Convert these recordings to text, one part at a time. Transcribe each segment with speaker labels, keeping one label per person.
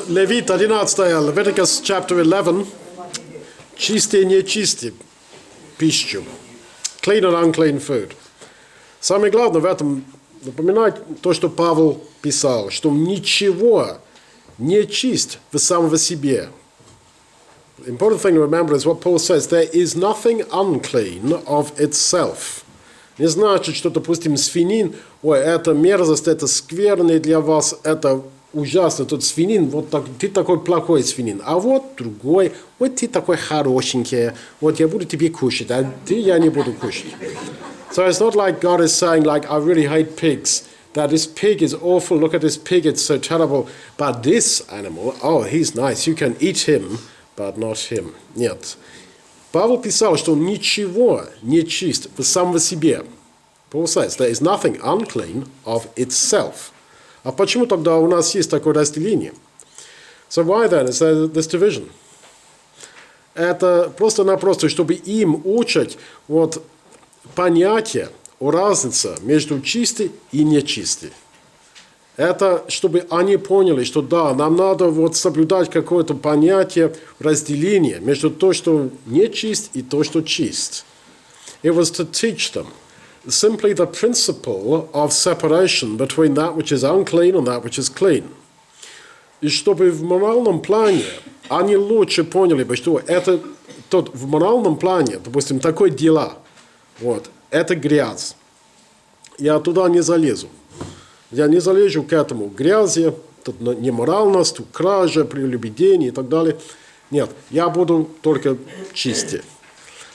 Speaker 1: Левит 11, Leviticus chapter 11. Чистые и нечистые пищу. Clean and unclean food. Самое главное в этом напоминать то, что Павел писал, что ничего не чист в самого себе. The important thing to remember is what Paul says, there is nothing unclean of itself. Не значит, что, допустим, свинин, ой, это мерзость, это скверно для вас, это ужасно, тут свинин, вот так, ты такой плохой свинин, а вот другой, вот ты такой хорошенький, вот я буду тебе кушать, а ты я не буду кушать. So it's not like God is saying, like, I really hate pigs, that this pig is awful, look at this pig, it's so terrible, but this animal, oh, he's nice, you can eat him, but not him. Нет. Павел писал, что ничего не чист в самом себе. Paul says, there is nothing unclean of itself. А почему тогда у нас есть такое разделение? So why then is there this division? Это просто-напросто, чтобы им учить вот понятие о разнице между чистой и нечистой. Это чтобы они поняли, что да, нам надо вот соблюдать какое-то понятие разделения между то, что нечист, и то, что чист. It was to teach them simply the principle of separation between that which is unclean and that which is clean. И чтобы в моральном плане они лучше поняли бы, что это тот в моральном плане, допустим, такое дело, вот, это грязь. Я туда не залезу. Я не залезу к этому грязи, тут неморальность, тут кража, прелюбодение и так далее. Нет, я буду только чистить.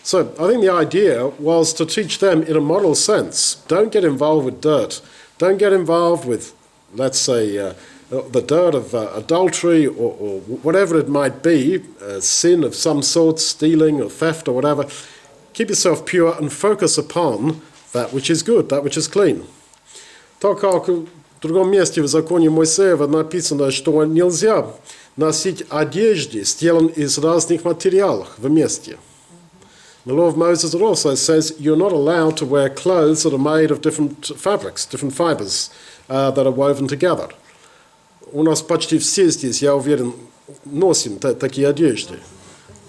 Speaker 1: So I think the idea was to teach them in a moral sense, don't get involved with dirt. Don't get involved with, let's say, the dirt of adultery or whatever it might be, sin of some sort, stealing or theft or whatever. Keep yourself pure and focus upon that which is good, that which is clean. Так как в другом месте в законе Моисеева написано, что нельзя носить одежды, сделанные из разных материалов вместе. The law of Moses also says you're not allowed to wear clothes that are made of different fabrics, different fibers that are woven together. У нас почти все здесь, я уверен, носим такие одежды.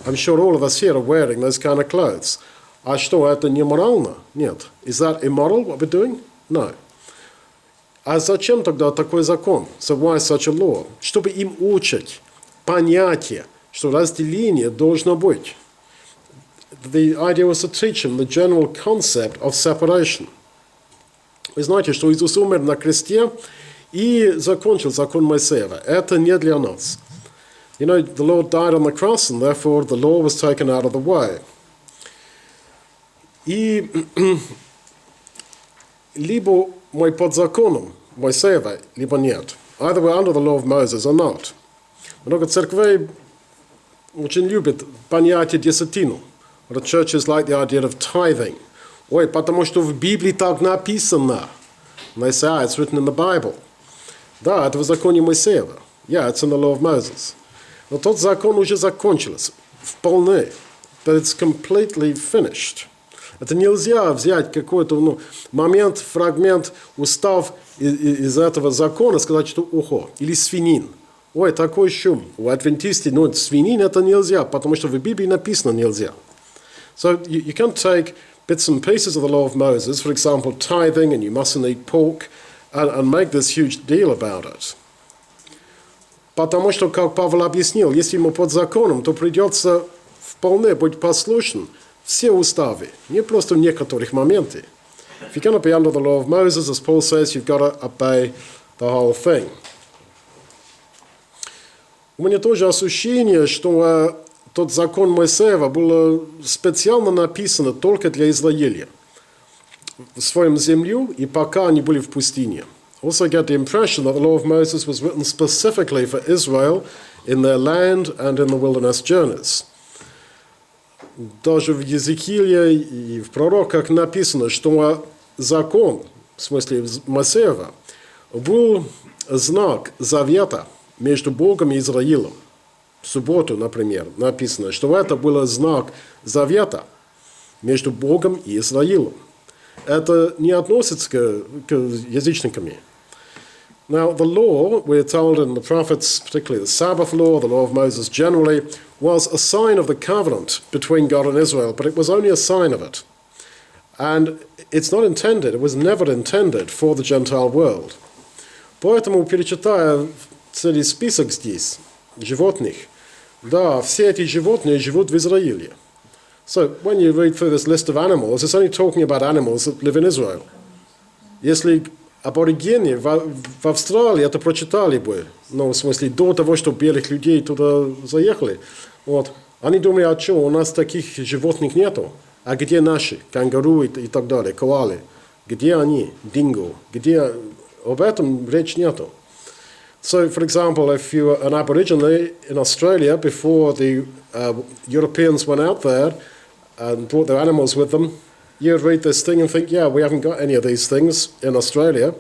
Speaker 1: I'm sure all of us here are wearing those kind of clothes. А что, это неморально? Нет. Is that immoral, what we're doing? No. А зачем тогда такой закон? So why such a law? Чтобы им учить понятие, что разделение должно быть. The idea was to teach them the general concept of separation. Вы знаете, что Иисус умер на кресте и закончил закон Моисеева. Это не для нас. You know, the Lord died on the cross, and therefore the law was taken out of the way. И либо мы под законом Моисеева, либо нет. Either we're under the law of Moses or not. Много церквей очень любят понятие десятину. The churches like the idea of tithing. Ой, потому что в Библии так написано. And they say, it's written in the Bible. Да, это в законе Моисеева. Yeah, it's in the law of Moses. Но тот закон уже закончился. Вполне. But it's completely finished. Это нельзя взять какой-то момент, фрагмент, устав из этого закона, сказать, что ухо, или свинин. Ой, такой шум. У адвентистов, свинин это нельзя, потому что в Библии написано нельзя. So you can't take bits and pieces of the law of Moses, for example, tithing, and you mustn't eat pork, and make this huge deal about it. Потому что, как Павел объяснил, если мы под законом, то придется вполне быть послушным все уставы, не просто в некоторых моментах. If you're going to be under the law of Moses, as Paul says, you've got to obey the whole thing. У меня тоже ощущение, что тот закон Моисеева был специально написан только для Израиля в своем землю и пока они были в пустыне. Also get the impression that the law of Moses was written specifically for Israel in their land and in the wilderness journeys. Даже в Езекииле и в пророках написано, что закон, в смысле Моисеева, был знак завета между Богом и Израилем. В субботу, например, написано, что это был знак завета между Богом и Израилем. Это не относится к язычникам. Now, the law, we're told in the prophets, particularly the Sabbath law, the law of Moses generally, was a sign of the covenant between God and Israel, but it was only a sign of it. And it's not intended, it was never intended for the Gentile world. Поэтому, перечитая целый список здесь, животных, да, все эти животные живут в Израиле. So, when you read through this list of animals, it's only talking about animals that live in Israel. Если аборигены в Австралии это прочитали бы, ну, в смысле, до того, что белых людей туда заехали, вот, они думали, а что, у нас таких животных нету? А где наши? Кенгуру и так далее, коалы. Где они? Динго. Где? Об этом речь нету. So, for example, if you were an Aborigine in Australia before the Europeans went out there and brought their animals with them, you'd read this thing and think, yeah, we haven't got any of these things in Australia,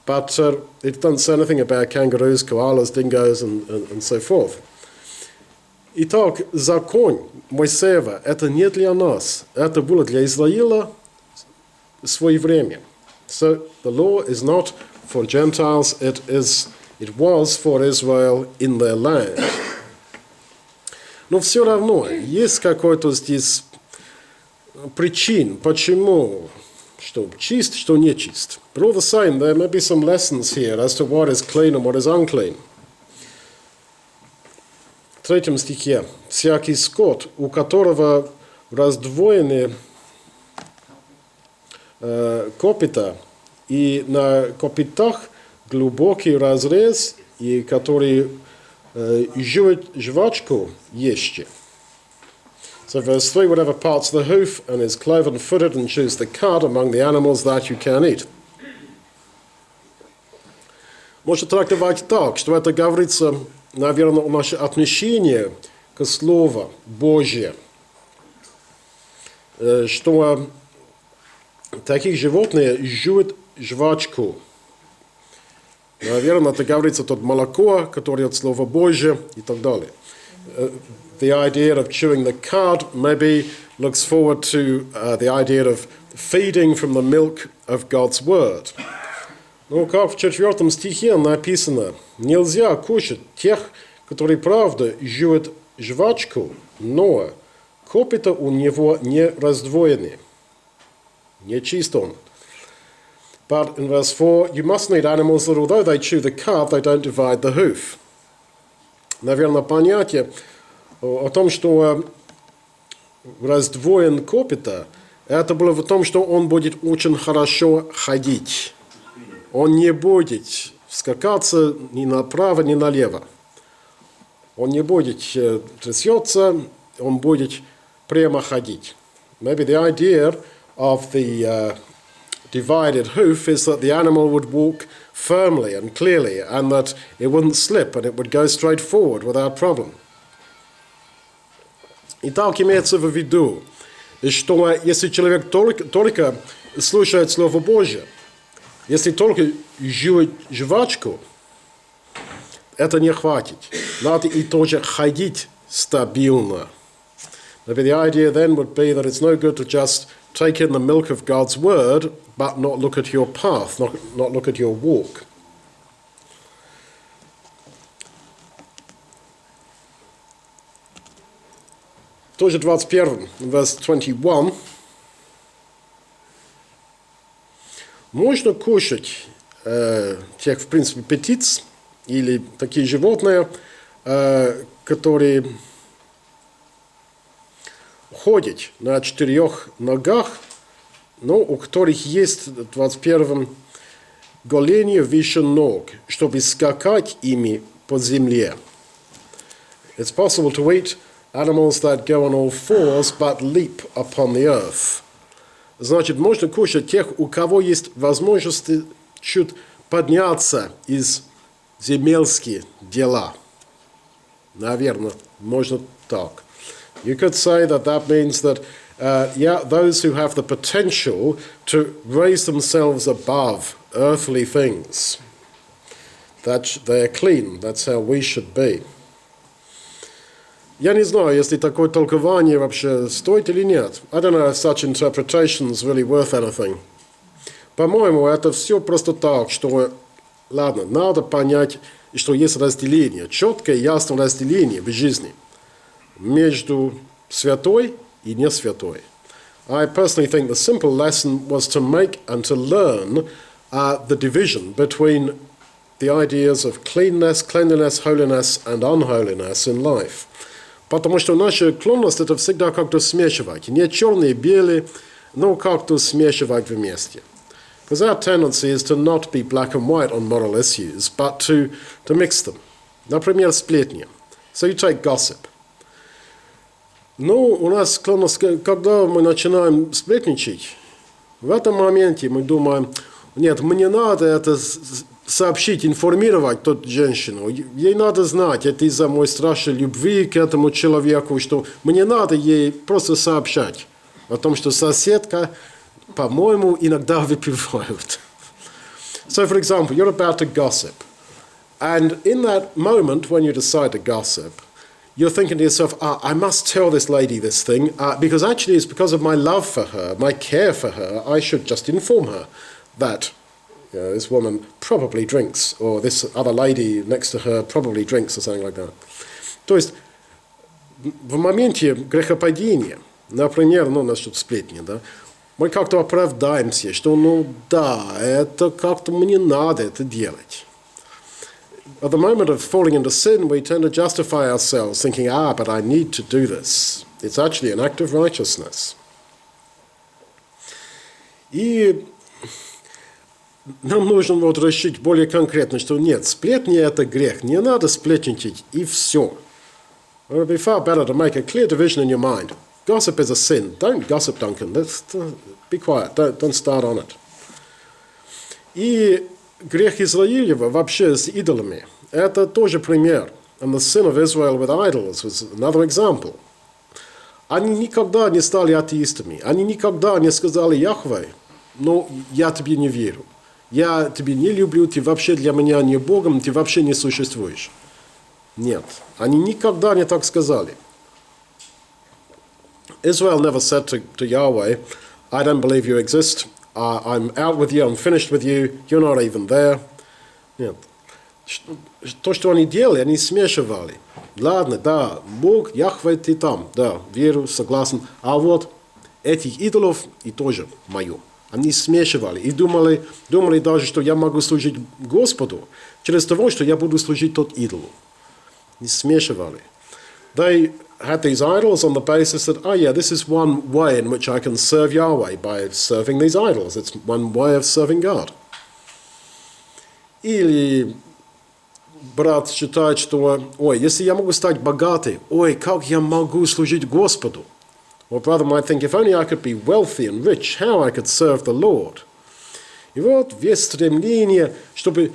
Speaker 1: but it doesn't say anything about kangaroos, koalas, dingoes, and so forth. Итак, закон Моисеева – это не для нас, это было для Израиля в свое время. So, the law is not for Gentiles, it was for Israel in their land. Но все равно есть какой-то здесь причин, почему, что чист, что нечист. But all the same, there may be some lessons here as to what is clean and what is unclean. В 3 стихе. «Всякий скот, у которого раздвоены копыта, и на копытах глубокий разрез, и который жует жвачку еще». So verse 3, whatever parts the hoof and is cloven-footed and chews the cud among the animals that you can eat. Можно трактовать так, что это говорится, наверное, о наше отношение к Слову Божьему, что таких животных жуют жвачку. Наверное, это говорится тут молоко, которое от Слова Божьего и так далее. The idea of chewing the cud maybe looks forward to the idea of feeding from the milk of God's word. Ну, как в 4 стихе написано, нельзя кушать тех, которые, правда, жуют жвачку, но копыта у него не раздвоены, не чист он. But in verse 4, you mustn't eat animals that although they chew the cud, they don't divide the hoof. Наверное, понятие о том, что раздвоен копыта, это было в том, что он будет очень хорошо ходить. Он не будет скакаться ни направо, ни налево. Он не будет трясется, он будет прямо ходить. Maybe the idea of the divided hoof is that the animal would walk firmly and clearly, and that it wouldn't slip, and it would go straight forward without problem. Итак, имеется в виду, что если человек только слушает Слово Божье, если только жует жвачку, это не хватит. Надо и тоже ходить стабильно. Maybe the idea then would be that it's no good to just take in the milk of God's word, but not look at your path, not look at your walk. Тоже 21, verse 21. Можно кушать тех, в принципе, птиц или такие животные, которые ходят на 4 ногах, но у которых есть в 21 голени выше ног, чтобы скакать ими по земле. It's possible to eat animals that go on all fours but leap upon the earth. Значит, можно кушать тех, у кого есть возможность чуть подняться из земельских дела. Наверное, можно так. You could say that means that, those who have the potential to raise themselves above earthly things, that they're clean, that's how we should be. Я не знаю, если такое толкование вообще стоит или нет. I don't know if such interpretation is really worth anything. По-моему, это все просто так, что ладно, надо понять, что есть разделение, четкое, ясное разделение в жизни между святой и не святой. I personally think the simple lesson was to make and to learn the division between the ideas of cleanness, cleanliness, holiness and unholiness in life. Потому что наша склонность это всегда как-то смешивать. Не черные, белые, но как-то смешивать вместе. Because our tendency is to not be black and white on moral issues, but to mix them. Например, сплетни. So you take gossip. Ну, у нас склонность, когда мы начинаем сплетничать, в этом моменте мы думаем, нет, мне надо это сообщить, информировать ту женщину. Ей надо знать, это из-за моей страшной любви к этому человеку, что мне надо ей просто сообщать о том, что соседка, по-моему, иногда выпивают. So, for example, you're about to gossip. And in that moment when you decide to gossip, you're thinking to yourself, I must tell this lady this thing, because actually it's because of my love for her, my care for her, I should just inform her that this woman probably drinks, or this other lady next to her probably drinks, or something like that. То есть в моменте грехопадения, например, насчет сплетни, да, мы как-то оправдаемся, что, да, это как-то мне надо это делать. At the moment of falling into sin, we tend to justify ourselves, thinking, but I need to do this. It's actually an act of righteousness. И нам нужно решить более конкретно, что нет, сплетни – это грех, не надо сплетничать, и все. It would be far better to make a clear division in your mind. Gossip is a sin. Don't gossip, Duncan. Be quiet. Don't start on it. И грех Израилева вообще с идолами – это тоже пример. And the sin of Israel with idols was another example. Они никогда не стали атеистами. Они никогда не сказали, Яхве, я тебе не верю. Я тебя не люблю, ты вообще для меня не Богом, ты вообще не существуешь. Нет, они никогда не так сказали. Israel never said to Yahweh, I don't believe you exist, I'm out with you, I'm finished with you, you're not even there. Нет. То, что они делали, они смешивали. Ладно, да, Бог, Яхве, ты там, да, верю, согласен. А вот этих идолов и тоже мое. Они смешивали и думали даже, что я могу служить Господу через того, что я буду служить тот идолу. Они смешивали. They had these idols on the basis that, this is one way in which I can serve Yahweh, by serving these idols. It's one way of serving God. Или брат считает, что, если я могу стать богатым, как я могу служить Господу? Or brother might think, if only I could be wealthy and rich, how I could serve the Lord. И вот весь стремление, чтобы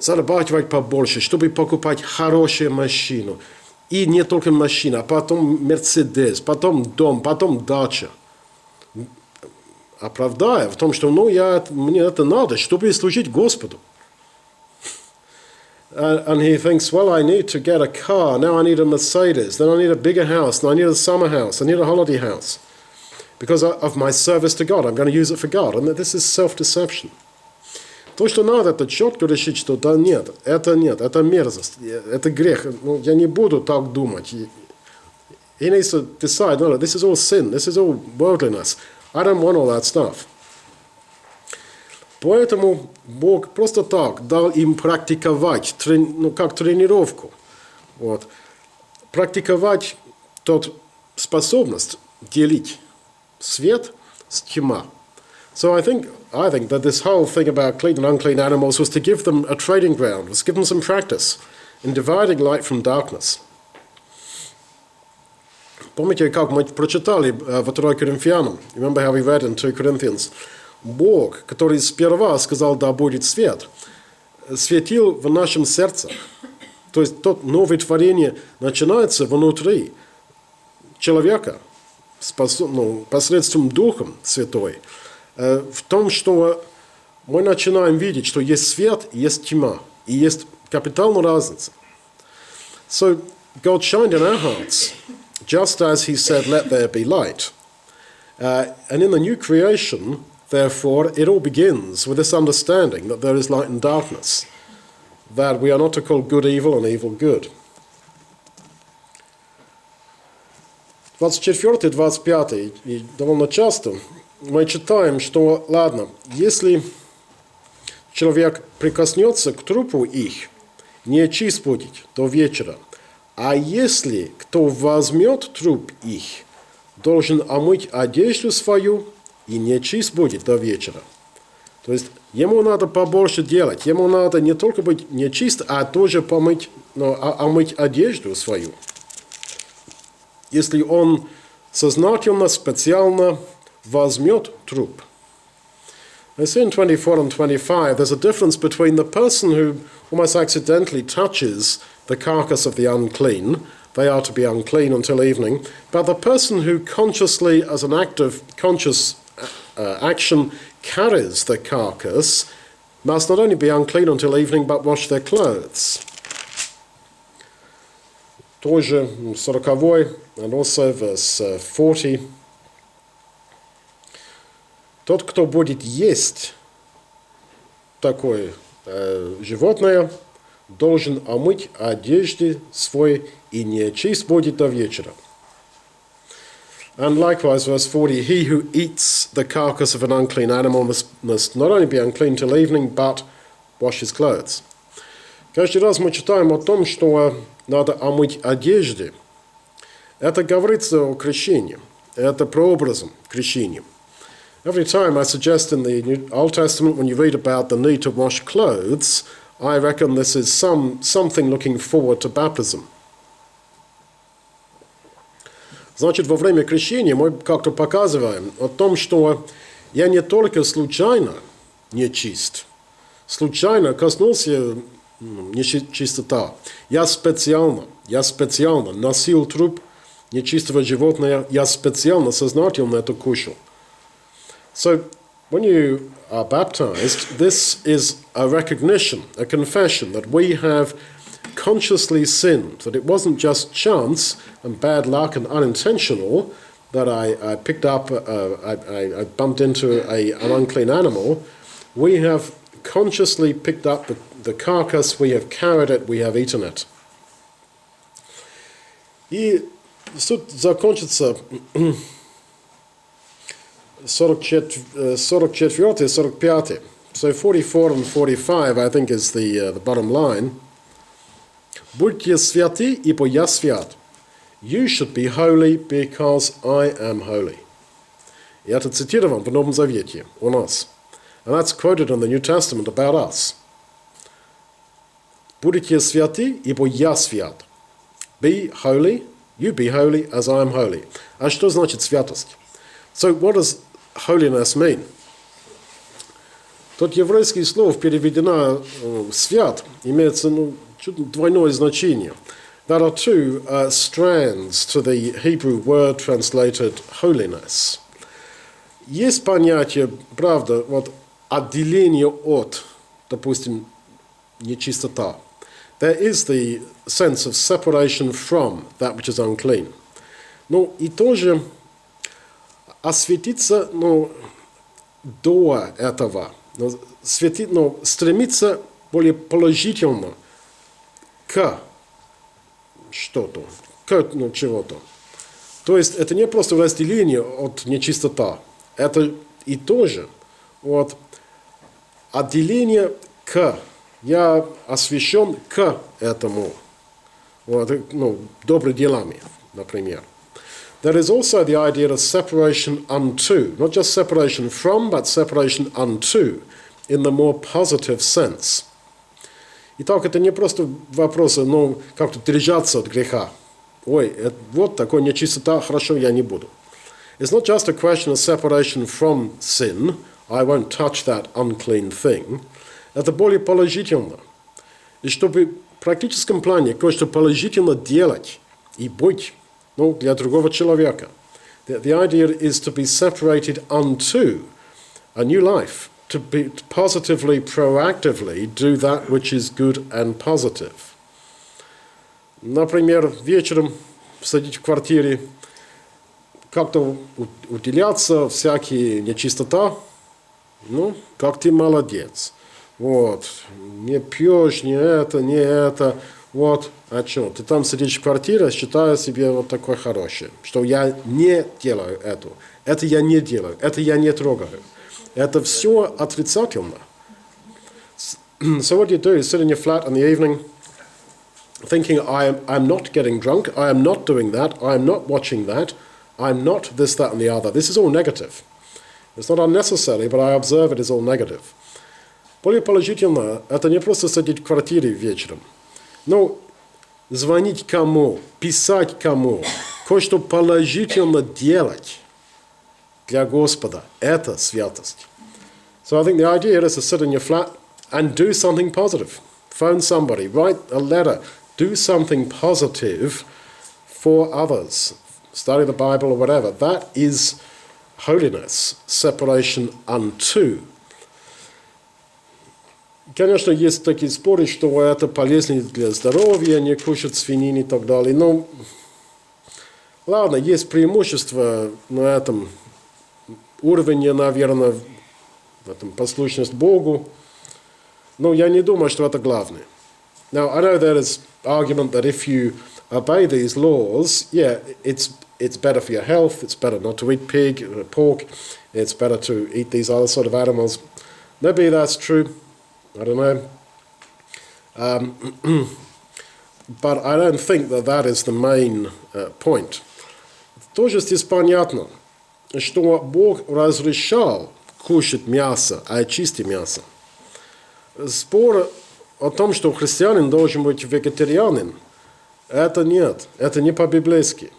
Speaker 1: зарабатывать побольше, чтобы покупать хорошую машину. И не только машина, а потом Мерседес, потом дом, потом дача. Оправдая в том, что мне это надо, чтобы служить Господу. And he thinks, well, I need to get a car, now I need a Mercedes, then I need a bigger house, then I need a summer house, I need a holiday house. Because of my service to God, I'm going to use it for God. And this is self-deception. То, что надо, это четко решить, что нет, это мерзость, это грех. Я не буду так думать. He needs to decide, no, this is all sin, this is all worldliness. I don't want all that stuff. Поэтому Бог просто так дал им практиковать, как тренировку. Практиковать тот способность делить свет с тьма. So I think that this whole thing about clean and unclean animals was to give them a training ground, was to give them some practice in dividing light from darkness. Помните, как мы прочитали во 2 Коринфянам? Remember how we read in 2 Corinthians? Бог, который сперва сказал, да будет свет, светил в нашем сердце. То есть то новое творение начинается внутри человека посредством Духом Святой. В том, что мы начинаем видеть, что есть свет, есть тьма, и есть капитальная разница. So God shined in our hearts, just as He said, let there be light. And in the new creation, therefore, it all begins with this understanding that there is light and darkness. that we are not to call good evil and evil good. 24, 25, и довольно часто мы читаем, что, ладно, если человек прикоснется к трупу их, нечист будет до вечера. А если кто возьмет труп их, должен омыть одежду свою, и нечист будет до вечера. То есть ему надо побольше делать. Ему надо не только быть нечист, а тоже омыть одежду свою. Если он сознательно, специально возьмет труп. I see in 24 and 25, there's a difference between the person who almost accidentally touches the carcass of the unclean. They are to be unclean until evening. But the person who consciously, as an act of conscious action, carries the carcass, must not only be unclean until evening, but wash their clothes. Тоже 40, and also verse 40. Тот, кто будет есть такое животное, должен омыть одежды свои, и нечист будет до вечера. And likewise, verse 40, he who eats the carcass of an unclean animal must not only be unclean till evening, but wash his clothes. Каждый раз мы читаем о том, что надо омыть одежды. Это говорится о крещении. Это прообразом крещения. Every time I suggest in the Old Testament, when you read about the need to wash clothes, I reckon this is something looking forward to baptism. Значит, во время крещения мы как-то показываем о том, что я не только случайно нечист, случайно коснулся нечистота. Я специально носил труп нечистого животного, я специально, сознательно это кушал. So, when you are baptized, this is a recognition, a confession that we have consciously sinned, that it wasn't just chance and bad luck and unintentional that I picked up, I bumped into an unclean animal. We have consciously picked up the carcass, we have carried it, we have eaten it. И суд закончится 44 и 45. So 44 and 45, I think, is the bottom line. Будьте святы, ибо я свят. You should be holy because I am holy. И это цитировано в Новом Завете у нас. And that's quoted in the New Testament about us. Будьте святы, ибо я свят. Be holy, you be holy as I am holy. А что значит святость? So what does holiness mean? Тот еврейский слово переведено свят, имеется двойное значение. There are two strands to the Hebrew word translated holiness. Есть понятие, правда, вот отделение от, допустим, нечистота. There is the sense of separation from that which is unclean. Ну и тоже осветиться, до этого, стремиться более положительно к что-то, к чего-то. То есть это не просто разделение от нечистота, это и тоже от отделения к. Я освящен к этому, добрыми делами, например. There is also the idea of separation unto, not just separation from, but separation unto, in the more positive sense. Итак, это не просто вопросы, как-то держаться от греха. Ой, вот такой нечистота, хорошо, я не буду. It's not just a question of separation from sin, I won't touch that unclean thing. Это более положительно. И чтобы в практическом плане кое-что положительно делать и быть, для другого человека. The idea is to be separated unto a new life, to be positively, proactively do that which is good and positive. Например, вечером сидеть в квартире, как-то уделяться всякие нечистота, как ты молодец. Вот, не пьешь, не это, не это. Вот, а что? Ты там сидишь в квартире, считаешь себе вот такое хорошее, что я не делаю это. Это я не делаю, это я не трогаю. Это все отрицательно. So what you do is sit in your flat in the evening, thinking, I'm not getting drunk, I am not doing that, I am not watching that, I'm not this, that, and the other. This is all negative. It's not unnecessary, but I observe it as all negative. Более положительно, это не просто сидеть в квартире вечером. Но звонить кому, писать кому, кое-что положительно делать для Господа. Это святость. So I think the idea is to sit in your flat and do something positive. Phone somebody, write a letter, do something positive for others. Study the Bible or whatever. That is holiness, separation unto. Конечно, есть такие споры, что это полезнее для здоровья, не кушать свинину и так далее. Но, ладно, есть преимущество на этом уровне, наверное, в этом послушность Богу. Но я не думаю, что это главное. Now, I know there is argument that if you obey these laws, yeah, it's better for your health, it's better not to eat pork, it's better to eat these other sort of animals. Maybe that's true. I don't know. But I don't think that that is the main point. Тоже здесь понятно, что Бог разрешал кушать мясо, а чистое мясо. Спор о том, что христианин должен быть вегетарианин, это нет, это не по-библейски.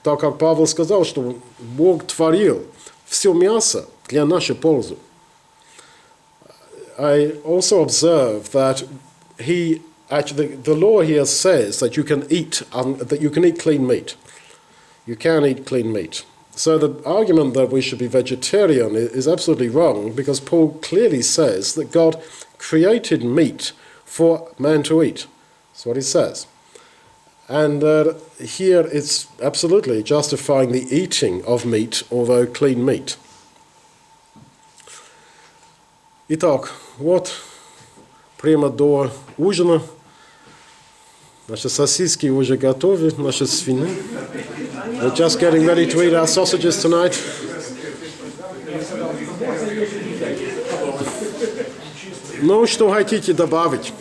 Speaker 1: Так как Павел сказал, что Бог творил все мясо для нашей пользы. I also observe that the law here says that you can eat clean meat. You can eat clean meat. So the argument that we should be vegetarian is absolutely wrong, because Paul clearly says that God created meat for man to eat. That's what he says. And here it's absolutely justifying the eating of meat, although clean meat. Итак, вот прямо до ужина. Наши сосиски уже готовы, наши свиньи. We're just getting ready to eat our sausages tonight. Ну, что хотите добавить?